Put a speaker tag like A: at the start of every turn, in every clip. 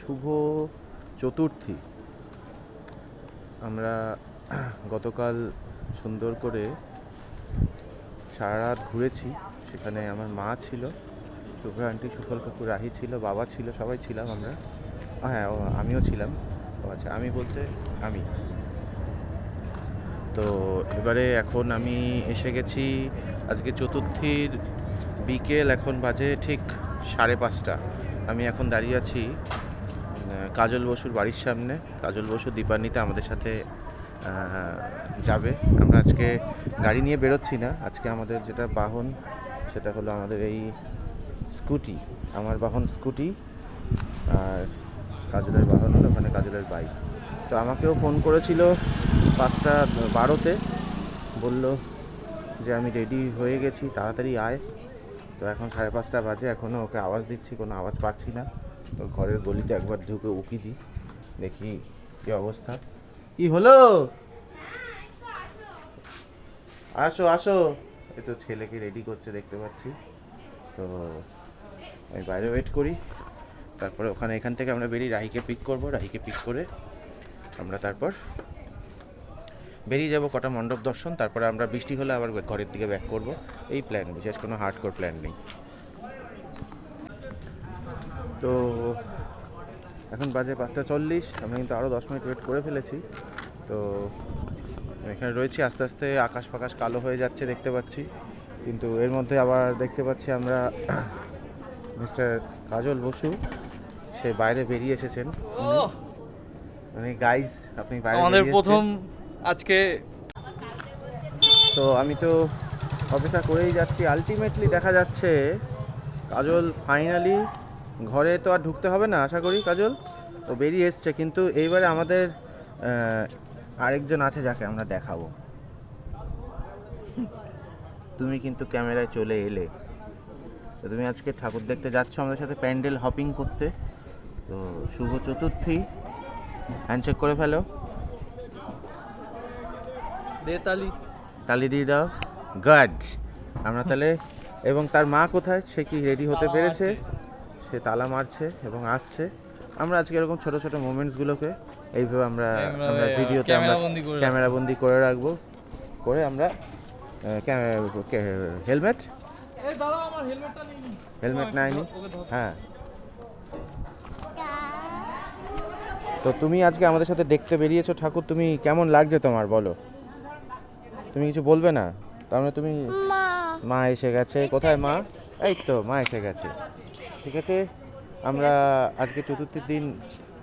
A: শুভ চতুর্থী। আমরা গতকাল সুন্দর করে সারা রাত ঘুরেছি। সেখানে আমার মা ছিল, শুভ্র আন্টি, সুফল কাকু, রাহি ছিল, বাবা ছিল, সবাই ছিলাম আমরা। হ্যাঁ, আমিও ছিলাম। আচ্ছা, আমি বলতে আমি তো এবারে এখন আমি এসে গেছি আজকে চতুর্থীর বিকেল। এখন বাজে ঠিক 5:30। আমি এখন দাঁড়িয়ে আছি কাজল বসুর বাড়ির সামনে। কাজল বসু দীপান্বিতা আমাদের সাথে যাবে। আমরা আজকে গাড়ি নিয়ে বেরোচ্ছি না। আজকে আমাদের যেটা বাহন সেটা হলো আমাদের এই স্কুটি। আমার বাহন স্কুটি, আর কাজলের বাহন হলো ওখানে কাজলের বাইক। তো আমাকেও ফোন করেছিল 5:12-তে, বলল যে আমি রেডি হয়ে গেছি, তাড়াতাড়ি আয়। তো এখন 5:30 বাজে, এখনও ওকে আওয়াজ দিচ্ছি, কোনো আওয়াজ পাচ্ছি না। তো ঘরের গলিতে একবার ঢুকে উকি দিই, দেখি কী অবস্থা। কি হলো? আসো আসো। এই তো ছেলেকে রেডি করছে দেখতে পাচ্ছি। তো আমি বাইরে ওয়েট করি, তারপরে এখান থেকে আমরা বেরিয়ে রাহিকে পিক করবো। রাহিকে পিক করে আমরা তারপর বেরিয়ে যাব কটা মণ্ডপ দর্শন। তারপরে আমরা বৃষ্টি হলে আবার ঘরের দিকে ব্যাক করব। এই প্ল্যান, বিশেষ কোনো হার্ডকোর প্ল্যান নেই। তো এখন বাজে 5:40। আমরা কিন্তু আরও 10 মিনিট ওয়েট করে ফেলেছি। তো এখানে রয়েছি, আস্তে আস্তে আকাশ ফাকাশ কালো হয়ে যাচ্ছে দেখতে পাচ্ছি। কিন্তু এর মধ্যে আবার দেখতে পাচ্ছি আমরা মিস্টার কাজল বসু সে বাইরে বেরিয়ে এসেছেন। মানে গাইজ, আপনি বাইরে
B: আমাদের প্রথম আজকে।
A: তো আমি তো অপেক্ষা করেই যাচ্ছি। আলটিমেটলি দেখা যাচ্ছে কাজল ফাইনালি ঘরে তো আর ঢুকতে হবে না আশা করি। কাজল তো বেরিয়ে এসছে, কিন্তু এইবারে আমাদের আরেকজন আছে যাকে আমরা দেখাবো। তুমি কিন্তু ক্যামেরায় চলে এলে। তো তুমি আজকে ঠাকুর দেখতে যাচ্ছ আমাদের সাথে, প্যান্ডেল হপিং করতে। তো শুভ চতুর্থী, হ্যান্ডশেক করে ফেলো,
B: দে তালি,
A: তালি দিয়ে দাও। গুড। আমরা তাহলে, এবং তার মা কোথায়, সে কি রেডি হতে পেরেছে? সে তালা মারছে এবং আসছে। আমরা আজকে এরকম ছোট ছোট মোমেন্টসগুলোকে এইভাবে আমরা ভিডিওতে আমরা ক্যামেরাবন্দি করে রাখবো। করে আমরা হেলমেট নেয়নি। হ্যাঁ, তো তুমি আজকে আমাদের সাথে দেখতে বেরিয়েছো ঠাকুর, তুমি কেমন লাগছে তোমার বলো? তুমি কিছু বলবে না? তার মানে তুমি, মা এসে গেছে। কোথায় মা? এই তো মা এসে গেছে। ঠিক আছে, আমরা আজকে চতুর্থীর দিন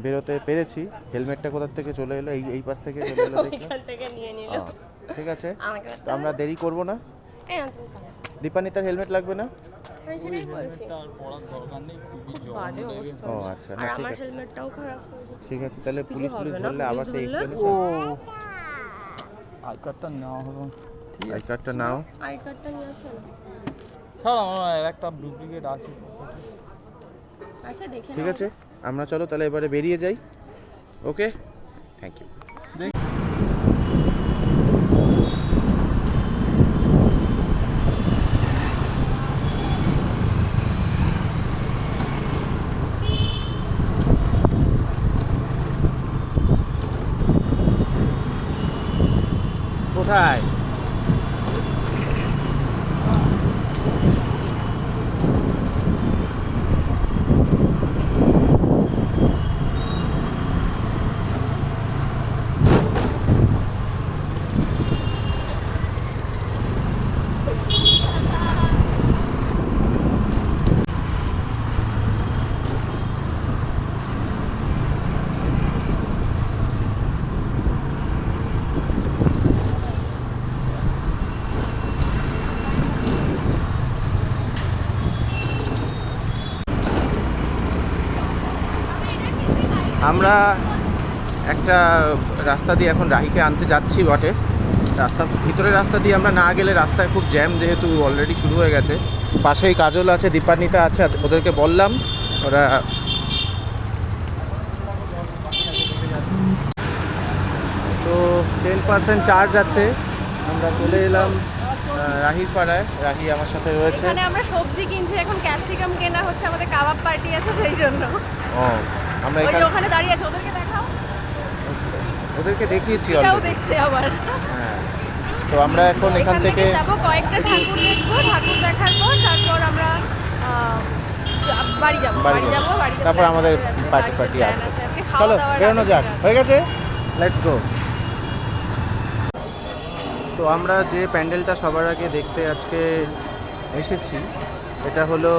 A: বেরোতে পেরেছি। হেলমেটটা কোথা থেকে চলে এলো? এই পাশ থেকে চলে এলো দেখলাম। ঠিক আছে, তো আমরা দেরি করব না। দীপান্বিতার হেলমেট লাগবে না? ও আচ্ছা, না ঠিক আছে, ঠিক আছে। তাহলে পুলিশ ধরলে আবার সেই এক্সপ্লেনেশন।
B: আই কার্ডটা নেওয়া হলো।
A: আই কার্ডটা নাও।
B: ছাড়, আমার একটা ডুপ্লিকেট আছে।
C: আচ্ছা, দেখে
A: ঠিক আছে, আমরা চলো তাহলে এবারে বেরিয়ে যাই। ওকে, থ্যাংক ইউ। কোথায়? আমরা একটা রাস্তা দিয়ে এখন রাহিকে আনতে যাচ্ছি বটে। ভিতরের রাস্তা দিয়ে আমরা না গেলে রাস্তায় খুব জ্যাম, যেহেতু অলরেডি শুরু হয়ে গেছে। পাশেই কাজল আছে, দীপান্বিতা আছে, ওদেরকে বললাম, ওরা তো 10% চার্জ আছে। আমরা চলে এলাম রাহির পাড়ায়। রাহি আমার সাথে রয়েছে।
C: এখানে আমরা সবজি কিনছি, এখন ক্যাপসিকাম কেনা হচ্ছে, আমাদের কাবাব পার্টি আছে সেই জন্য।
A: ও আমরা
C: ওই যে
A: এখানে
C: ওখানে দাঁড়িয়ে আছে, ওদেরকে দেখাও।
A: ওদেরকে দেখিয়েছি
C: এটাও
A: অলরেডি।
C: দেখছে আবার।
A: হ্যাঁ, তো আমরা এখন এখান থেকে
C: যাব, কয়েকটা ঠাকুর দেখবো, ঠাকুর দেখার পর তারপর আমরা বাড়ি যাবো।
A: বাড়ি যাবো। তারপর আমাদের পার্টি আছে। চলো বেরোনো যাক, হয়ে গেছে, লেটস গো। তো আমরা যে প্যান্ডেলটা সবার আগে দেখতে আজকে এসেছি, এটা হলো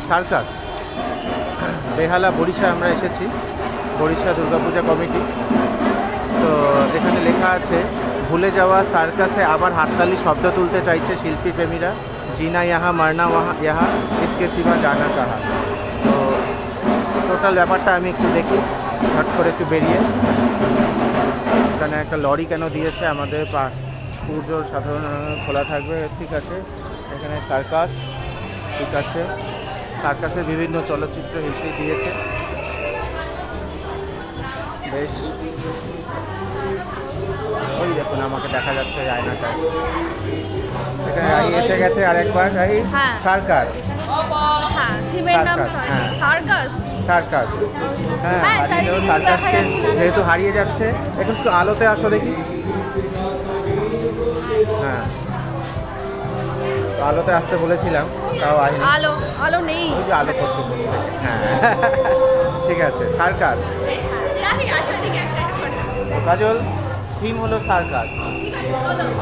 A: সার্কাস বেহালা বরিশা। আমরা এসেছি বরিশা দুর্গাপূজা কমিটি। তো এখানে লেখা আছে, ভুলে যাওয়া সার্কাসে আবার হাততালি শব্দ তুলতে চাইছে শিল্পী প্রেমীরা। জিনা ইয়াহা মারনা ইয়াহা ইসকে সিবা জানা কাহা। তো টোটাল ব্যাপারটা আমি একটু দেখি হট করে একটু বেরিয়ে। এখানে একটা লরি কেন দিয়েছে, আমাদের পুজোর সাধারণ খোলা থাকবে, ঠিক আছে। এখানে সার্কাস, ঠিক আছে, সার্কাসের বিভিন্ন চলচ্চিত্র হিসেবে দিয়েছে, বেশ। ওই দেখুন আমাকে দেখা যাচ্ছে আয়নাটায়। এখানে রাহি এসে গেছে আরেকবার। রাহি,
C: হ্যাঁ।
A: সার্কাস।
C: হ্যাঁ, থিমের নাম
A: সার্কাস, হ্যাঁ।
C: সার্কাস।
A: সার্কাস, হ্যাঁ।
C: হ্যাঁ,
A: হারিয়ে যাওয়া
C: চারিদিকে
A: সার্কাসকে
C: দেখা যাচ্ছে না।
A: যেহেতু হারিয়ে যাচ্ছে, একটু আলোতে আসো দেখি। হ্যাঁ, তো আলোতে আসতে বলেছিলাম, তাও আইনি।
C: আলো আলো নেই।
A: ওই যে আলো করছে দূর থেকে। হ্যাঁ ঠিক আছে, সার্কাস। কাজল, থিম হলো সার্কাস,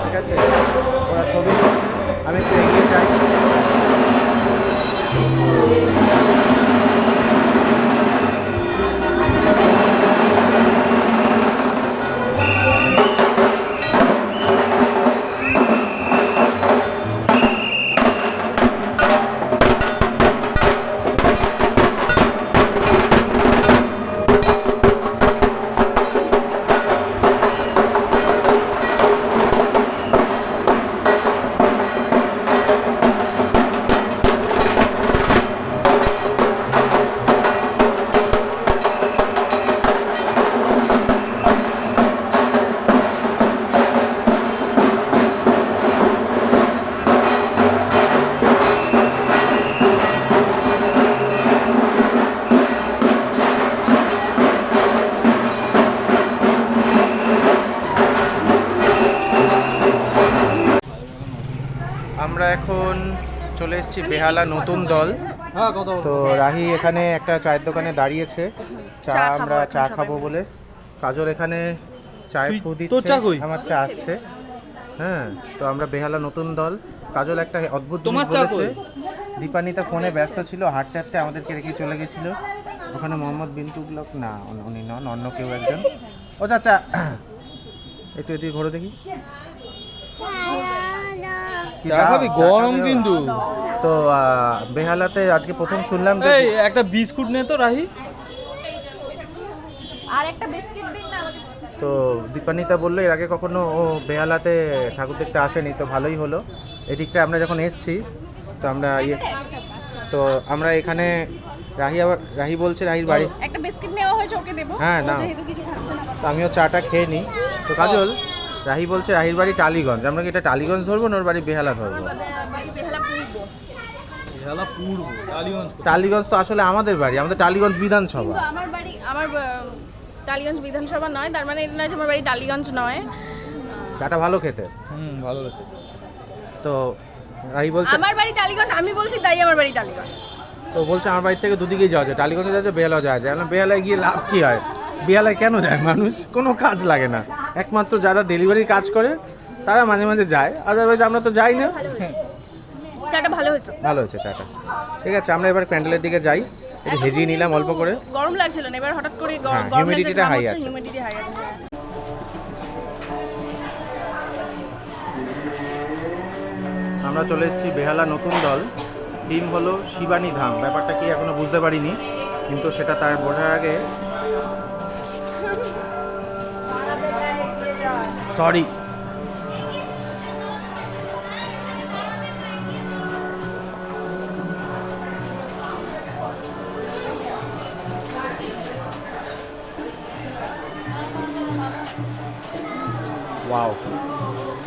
A: ঠিক আছে। ওরা ছবি তুলছে, আমি একটু এগিয়ে যাই। আমরা এখন চলে এসেছি বেহালা নতুন দল।
B: হ্যাঁ, কত
A: তো রাহি এখানে একটা চায়ের দোকানে দাঁড়িয়েছে, চা
C: চা খাবো
A: আমরা
C: এখন
A: চা
C: সবাই
A: খাবো বলে। কাজল এখানে চায়ের ফু দিচ্ছে,
B: তোর চা কই?
A: আমার চা আসছে। হ্যাঁ, তো আমরা বেহালা নতুন দল। কাজল একটা অদ্ভুত জিনিস
B: তোমার চা
A: বলেছে।
B: কই?
A: দীপানিতা ফোনে ব্যস্ত ছিল, হাঁটতে হাঁটতে আমাদেরকে রেখে চলে গেছিল। ওখানে মোহাম্মদ বিন্টু ব্লক, না উনি নন, অন্য কেউ একজন। ও চাচা, একটু এদিকে ঘোরো দেখি। কি
B: চা
A: দাও?
B: খাবি?
A: চা
B: গরম
A: খাবে ও?
B: কিন্তু।
A: তো বেহালাতে আজকে প্রথম শুনলাম যে
B: এই একটা বিস্কুট নে তো রাহি।
C: আর একটা বিস্কিট দিন না আমাকে।
A: তো দীপানিতা বললো এর আগে কখনো ও বেহালাতে ঠাকুর দেখতে আসেনি, তো ভালোই হলো। এদিকটা আমরা যখন এসেছি, তো আমরা তো আমরা এখানে রাহি বলছে রাহির বাড়ি।
C: একটা বিস্কিট নেওয়া হয়েছে, ওকে দেবো।
A: হ্যাঁ,
C: ও
A: নাও।
C: যেহেতু কিছু খাচ্ছে না।
A: তো আমিও চাটা খেয়ে নিই। তো কাজল, রাহি বলছে রাহির বাড়ি টালিগঞ্জ, আমরা কি এটা টালিগঞ্জ ধরবো না ওর বাড়ি বেহালা ধরবো?
C: বাড়ি বেহালা পূর্ব।
B: বেহালা পূর্ব, টালিগঞ্জ।
A: টালিগঞ্জ তো আসলে আমাদের বাড়ি, আমাদের টালিগঞ্জ বিধানসভা।
C: কিন্তু আমার বাড়ি টালিগঞ্জ বিধানসভা নয়, তার মানে এটা নয় যে আমার বাড়ি টালিগঞ্জ নয়।
A: চাটা ভালো খেতে।
B: ভালো লাগে।
A: তো রাহি বলছে,
C: আমার বাড়ি টালিগঞ্জ, আমি বলছি তাই আমার বাড়ি টালিগঞ্জ।
A: তো বলছে আমার বাড়ি থেকে দুদিকেই যাওয়া যায়, টালিগঞ্জে যাওয়া যায়, বেহালাও যাওয়া যায়। আমরা বেহালায় গিয়ে লাভ কী হয়? বেহালায় কেন যায় মানুষ? কোনো কাজ লাগে না, একমাত্র যারা ডেলিভারির কাজ করে তারা মাঝে মাঝে যায়, আদারওয়াইজ আমরা তো যাই না।
C: চাটা ভালো হয়েছে।
A: ভালো হয়েছে চাটা, ঠিক আছে। আমরা এবার প্যান্ডেলের দিকে যাই, একটু হেজিয়ে নিলাম অল্প করে।
C: গরম লাগছিল না, এবার হঠাৎ করে
A: হ্যাঁ,
C: গরম
A: humidity টা high আছে।
C: হিউমিডিটি হাই আছে।
A: আমরা চলে এসেছি বেহালা নতুন দল। থিম হলো শিবানী ধাম। ব্যাপারটা কি এখনো বুঝতে পারিনি, কিন্তু সেটা তার বোঝার আগে সরি। ওয়াও,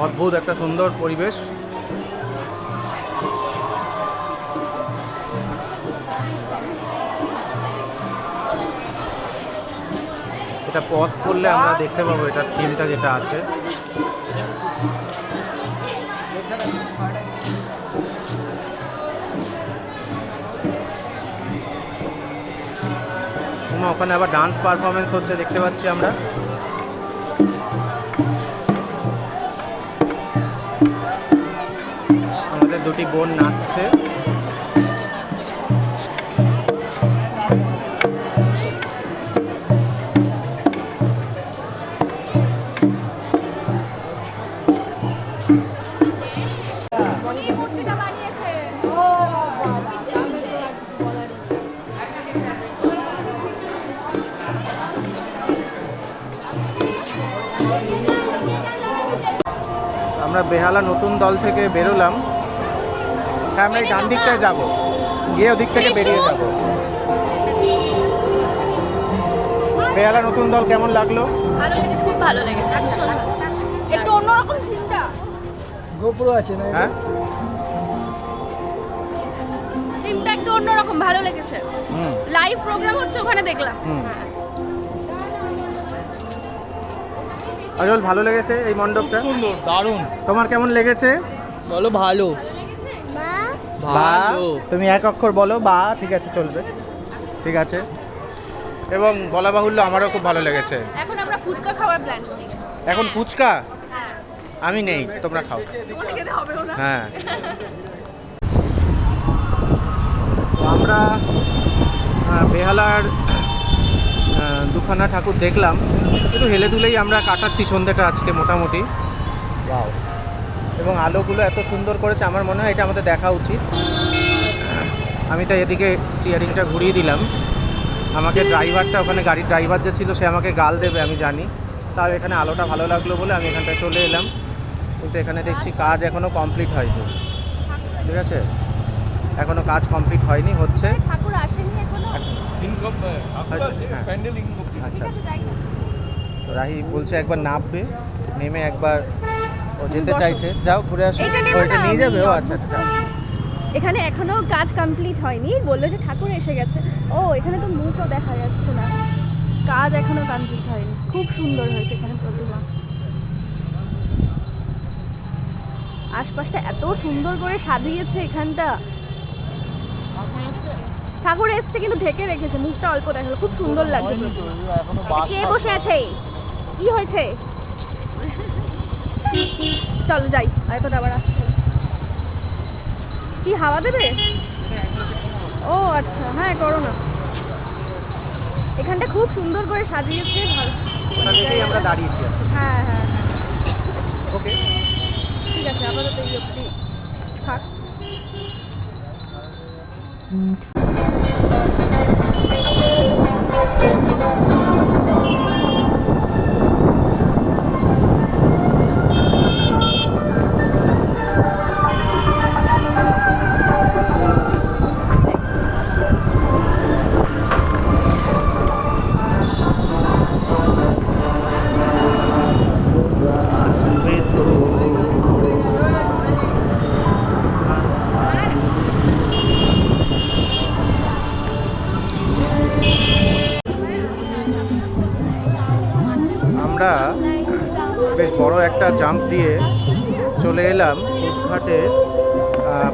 A: অদ্ভুত একটা সুন্দর পরিবেশ। এটা পজ করলে আমরা দেখতে পাবো এটার থিমটা যেটা আছে। ওখানে আবার ডান্স পারফরমেন্স হচ্ছে দেখতে পাচ্ছি আমরা। আমাদের দুটি বোন নাচছে। আমরা বেহালা নতুন দল থেকে বেরোলাম। হ্যাঁ, আমরা এই ডান দিকটায় যাব, গিয়ে ওদিক থেকে বেরিয়ে যাব। বেহালা নতুন দল কেমন লাগলো?
C: ভালো লেগেছে, খুব ভালো লেগেছে। একটু অন্যরকম থিমটা।
B: গোপ্রো আছে না?
A: হ্যাঁ,
C: থিমটা একটু অন্যরকম, ভালো লেগেছে। লাইভ প্রোগ্রাম হচ্ছে ওখানে দেখলাম।
A: আজল ভালো লেগেছে এই মণ্ডপটা?
B: সুন্দর, দারুণ।
A: তোমার কেমন লেগেছে?
B: বলো ভালো।
A: বা, তুমি এক অক্ষর বলো। বা, ঠিক আছে, চলবে, ঠিক আছে। এবং বলা বাহুল্য আমারও খুব ভালো লেগেছে।
C: এখন আমরা ফুচকা খাওয়ার প্ল্যান করছি।
A: এখন ফুচকা?
C: হ্যাঁ,
A: আমি নেই, তোমরা খাও।
C: তোমাকে খেতে হবে না।
A: হ্যাঁ, তো আমরা বেহালার দুখানা ঠাকুর দেখলাম, একটু হেলে দুলেই আমরা কাটাচ্ছি সন্ধ্যেটা আজকে মোটামুটি। ওয়াও, এবং আলোগুলো এত সুন্দর করেছে, আমার মনে হয় এটা আমাদের দেখা উচিত। আমি তো এদিকে স্টিয়ারিংটা ঘুরিয়ে দিলাম। আমাকে ড্রাইভারটা, ওখানে গাড়ির ড্রাইভার যে ছিল, সে আমাকে গাল দেবে আমি জানি, তাও এখানে আলোটা ভালো লাগলো বলে আমি এখানটায় চলে এলাম। কিন্তু এখানে দেখছি কাজ এখনও কমপ্লিট হয়নি, ঠিক আছে, এখনও কাজ কমপ্লিট হয়নি, হচ্ছে।
C: ঠাকুর আসেনি এখনো।
A: আচ্ছা, তো রাহি বলছে একবার নামবে, নেমে একবার ও যেতে চাইছে। যাও ঘুরে আসো।
C: এটা নেবো
A: ওইটা
C: না
A: নিয়ে
C: আমি।
A: যাবে? ও আচ্ছা আচ্ছা, যাও।
C: এখানে এখনো কাজ কমপ্লিট হয়নি, বললো যে ঠাকুর এসে গেছে। ও, এখানে তো মুখও দেখা যাচ্ছে না, কাজ এখনো কমপ্লিট হয়নি। খুব সুন্দর হয়েছে এখানে প্রতিমা। আশপাশটা এত সুন্দর করে সাজিয়েছে এখানটা। ঠাকুর এসছে কিন্তু ঢেকে রেখেছে, মুখটা অল্প দেখালো, খুব সুন্দর লাগছে। কে বসে আছে? কি হয়েছে? চলো যাই, এতটা আবার আসছে। কি হাওয়া দেবে? ও আচ্ছা, হ্যাঁ করো না। এখানটা খুব সুন্দর করে সাজিয়েছে, ভালো।
A: ওটা দেখেই আমরা দাঁড়িয়েছি।
C: হ্যাঁ হ্যাঁ হ্যাঁ,
A: ওকে,
C: ঠিক আছে, আপাতত এই অবধি থাক।
A: আমরা বেশ বড় একটা জাম্প দিয়ে চলে এলাম কুদঘাটের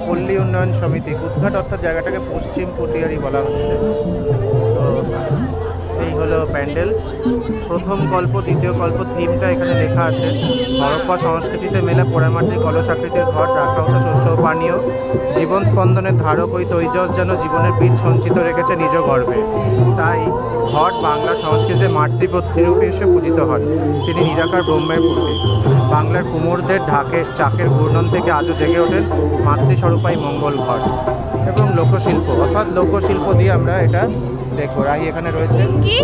A: পল্লী উন্নয়ন সমিতি। কুদঘাট অর্থাৎ জায়গাটাকে পশ্চিম পটিয়ারি বলা হচ্ছে। তো এই হলো প্যান্ডেল। প্রথম গল্প, দ্বিতীয় গল্প থিমটা এখানে লেখা আছে। হরপ্পা সংস্কৃতিতে মেলে পোড়ামাটির কলসাকৃতির ঘট, রাখা হতো শস্য ও পানীয়। জীবন স্পন্দনের ধারক ওই তৈজস যেন জীবনের বীজ সঞ্চিত রেখেছে নিজ গর্ভে। তাই ঘট বাংলা সংস্কৃতিতে মাতৃপত্রীরূপে এসে পূজিত হন। তিনি নিরাকার ব্রহ্মের প্রতীক। বাংলার কুমোরদের চাকের ঘূর্ণন থেকে আজও জেগে ওঠেন মাতৃস্বরূপাই মঙ্গল ঘট। এবং লোকশিল্প, অর্থাৎ লোকশিল্প দিয়ে আমরা এটা দেখবো। রাহি এখানে রয়েছে।
C: কি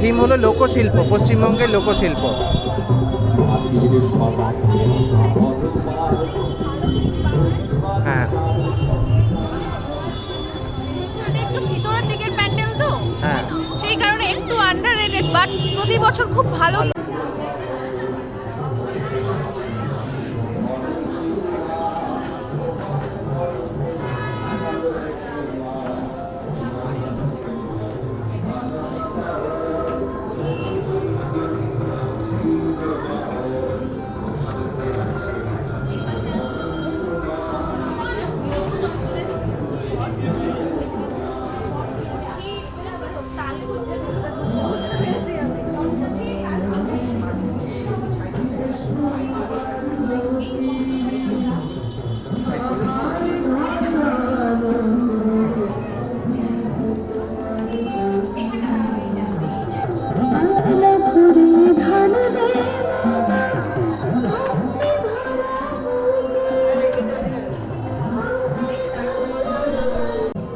A: থিম হলো লোকশিল্প, পশ্চিমবঙ্গের লোকশিল্প। হ্যাঁ,
C: একটু ভিতরের দিকের প্যান্ডেল তো,
A: হ্যাঁ,
C: সেই কারণে একটু আন্ডাররেটেড, বাট প্রতি বছর খুব ভালো।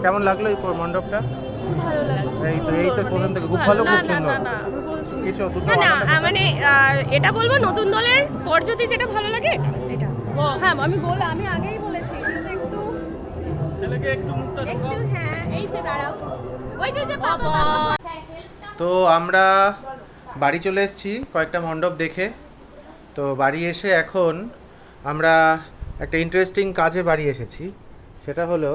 A: কেমন লাগলো এই মণ্ডপটা?
C: ভালো লাগলো।
A: এই তো প্রথম থেকে খুব ভালো, খুব সুন্দর।
C: না আমি বলছি
A: কিছু দুটো
D: না
A: আলাদা
D: মানে এটা বলবো নতুন দলের পর যদি যেটা ভালো লাগে এটা
C: হ্যাঁ আমি আগেই বলেছি শুধু একটু
B: ছেলেকে একটু মুখটা
D: একটু হ্যাঁ এই যে দাঁড়াও ওই যে
C: বাবা
A: তো আমরা বাড়ি চলে এসেছি কয়েকটা মণ্ডপ দেখে। তো বাড়ি এসে এখন আমরা একটা ইন্টারেস্টিং কাজে বাড়ি এসেছি। সেটা হলো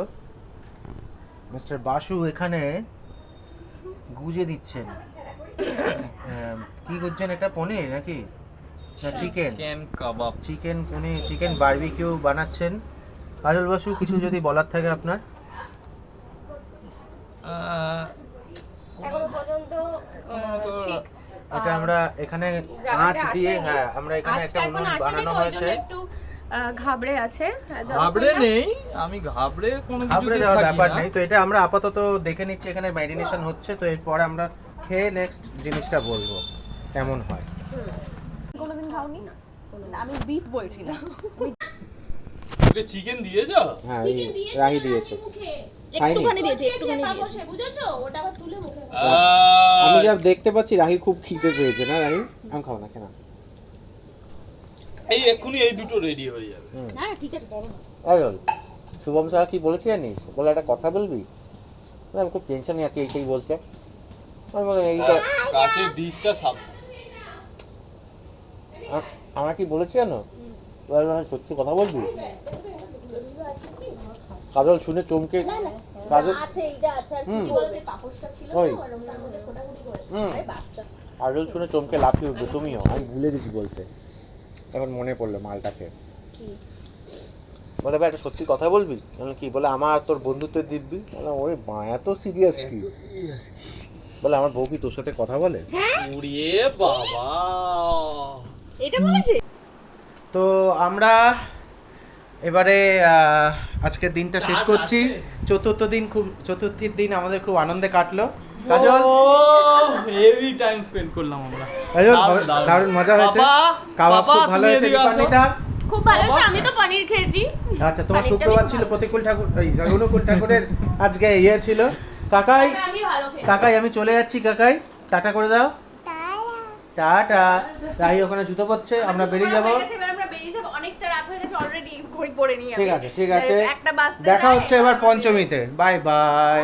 A: মিস্টার বাসু এখানে গুজে দিচ্ছেন। কি করছেন এটা? পনির নাকি না চিকেন?
B: চিকেন কাবাব।
A: চিকেন পনির, চিকেন বারবিকিউ বানাচ্ছেন। কাজল বাসু কিছু যদি বলার থাকে আপনার?
D: এখনো পর্যন্ত ঠিক
A: এটা আমরা এখানে আঁচ দিয়ে, হ্যাঁ আমরা এখানে একটা
D: এখন
A: উনুন
D: আসেনি
A: বানানো
D: তো ওই
A: হয়েছে।
D: জন্য একটু ঘাবড়ে আছে
B: ঘাবড়ে নেই, আমি ঘাবড়ে কোনো
A: ঘাবড়ে
B: কিছুতে
A: যাওয়ার
B: থাকি
A: ব্যাপার
B: না।
A: নেই। তো এটা আমরা আপাতত দেখে নিচ্ছি, এখানে ম্যারিনেশন হচ্ছে। তো এরপরে আমরা খেয়ে নেক্সট জিনিসটা বলবো কেমন হয়।
C: কোনোদিন খাওনি? আমি বিফ বলছি না।
B: ওকে চিকেন দিয়েছো?
A: হ্যাঁ রাহি দিয়েছে।
D: একটুখানি দিয়েছি একটুখানি দিয়েছি বুঝেছো ওটা আবার তুলে মুখে
A: আমি যা দেখতে পাচ্ছি রাহি খুব খিদে পেয়েছে না? রাহি আমি খাবো না, কেন?
B: এই এক্ষুনি এই দুটো রেডি হয়ে যাবে।
D: না না ঠিক আছে বলো না
A: কাজল, শুভম স্যার কি বলেছি জানিস? বলে একটা কথা বলবি? আমি খুব টেনশনে আছি, এইটাই বলছে। আমি বলে এইটা
B: কাছের ডিশটা সাবধান।
A: আমরা কি বলেছি জানো? বলে, সত্যি কথা বলবি? কাজল শুনে চমকে, কাজল
D: আছে এইটা আছে আর কি বলতে পাপোশটা ছিল
A: ওই।
D: না ওটার মধ্যে ফোটাফুটি করেছে আরে বাচ্চা
A: কাজল শুনে চমকে লাফিয়ে উঠবে, তুমিও। আমি ভুলে গেছি বলতে, এখন মনে পড়লো মালটাকে।
D: কি
A: বলে ভাই একটা সত্যি কথা বলবি? বলে কি? বলে আমার তোর বন্ধুত্বের দিব্যি। বলে ওরে মা এত সিরিয়াস কি? বলে আমার বউ কি তোর সাথে কথা বলে?
B: উড়িয়ে বাবা,
D: এটা বলেছে
A: তো আমরা এবারে আজকের দিনটা শেষ করছি। চতুর্থীর দিন আমাদের খুব আনন্দে কাটলো। কাজল,
B: হেভি টাইম স্পেন্ড করলাম আমরা।
A: কাজল
B: দারুণ, দারুণ।
A: দারুণ মজা হয়েছে।
B: বাবা,
A: কাবাব
B: বাবা,
A: খুব ভালো
B: তুমি
A: হয়েছে।
B: এদিকে আসো।
A: দীপান্বিতা,
D: খুব ভালো হয়েছে আমি তো পনির খেয়েছি
A: আচ্ছা তোমার
D: পানিরটা
A: শুক্রবার
D: খুব
A: ছিল,
D: ভালো।
A: প্রতিকূল ঠাকুর অনুকূল ঠাকুরের আজকে ছিল। কাকাই,
D: আমি ভালো খেয়েছি
A: কাকাই আমি চলে যাচ্ছি। কাকাই টাটা করে দাও। টাটা। রাহি ওখানে জুতো পরছে, আমরা বেরিয়ে যাবো।
C: এবার আমরা বেরিয়ে যাবো, অনেকটা রাত হয়ে গেছে অলরেডি, ঘড়ি পরে নিয়ে
A: ঠিক আছে, ঠিক আছে।
C: একটা বাজতে
A: দেখা
C: যায়।
A: হচ্ছে এবার পঞ্চমীতে। Bye bye.